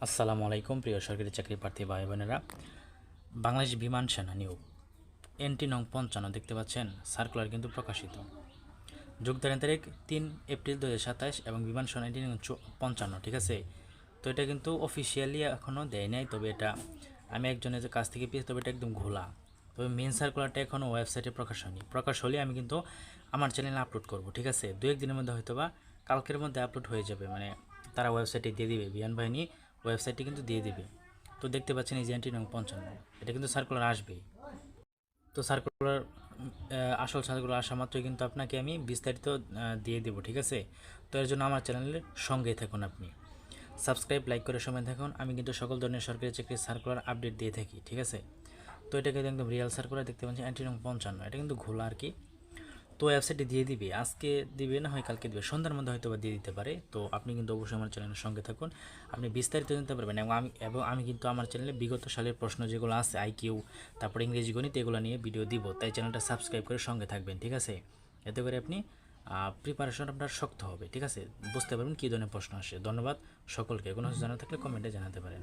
আসসালামু আলাইকুম প্রিয় সরকারি চাকরি প্রার্থী ভাই বোনেরা। বাংলাদেশ বিমান সেনা নিয়োগ এনটি নং 55 দেখতে পাচ্ছেন, সার্কুলার কিন্তু প্রকাশিত। যোগদানের তারিখ 3 এপ্রিল 2027 এবং বিমান সেনা এনটি নং 55, ঠিক আছে। তো এটা কিন্তু অফিসিয়ালি এখনও দেয় নাই, তবে এটা আমি একজনের যে কাছ থেকে পেয়েছি, তবে এটা একদম ঘোলা। তবে মেন সার্কুলারটা এখনও ওয়েবসাইটে প্রকাশ হয়নি। প্রকাশ হলে আমি কিন্তু আমার চ্যানেলে আপলোড করব, ঠিক আছে। দু একদিনের মধ্যে হয়তো বা কালকের মধ্যে আপলোড হয়ে যাবে, মানে তারা ওয়েবসাইটে দিয়ে দিবে, বিমান বাহিনী ওয়েবসাইটে কিন্তু দিয়ে দিবে। তো দেখতে পাচ্ছেন এই যে এনটি নং 55, এটা কিন্তু সার্কুলার আসবেই। তো সার্কুলার আসল সার্কুলার আসা মাত্রই কিন্তু আপনাকে আমি বিস্তারিত দিয়ে দেবো, ঠিক আছে। তো এর জন্য আমার চ্যানেলের সঙ্গেই থাকুন, আপনি সাবস্ক্রাইব লাইক করে সময় থাকুন। আমি কিন্তু সকল ধরনের সরকারি চাকরির সার্কুলার আপডেট দিয়ে থাকি, ঠিক আছে। তো এটা কিন্তু একদম রিয়েল সার্কুলার দেখতে পাচ্ছেন, এনটি নং 55, এটা কিন্তু ঘোলা আর কি। তো ওয়েবসাইটে দিয়ে দিবে, আজকে দিবে না হয় কালকে দিবে, সন্ধ্যার মধ্যে হয়তো বা দিয়ে দিতে পারে। তো আপনি কিন্তু অবশ্যই আমার চ্যানেলের সঙ্গে থাকুন, আপনি বিস্তারিত জানতে পারবেন। এবং আমি কিন্তু আমার চ্যানেলে বিগত সালের প্রশ্ন যেগুলো আছে, আইকিউ, তারপরে ইংরেজি গণিত, এগুলো নিয়ে ভিডিও দিব, তাই চ্যানেলটা সাবস্ক্রাইব করে সঙ্গে থাকবেন, ঠিক আছে। এতে করে আপনি প্রিপারেশন আপনার শক্ত হবে, ঠিক আছে, বুঝতে পারবেন কী ধরনের প্রশ্ন আসে। ধন্যবাদ সকলকে। কোনো কিছু জানা থাকলে কমেন্টে জানাতে পারেন।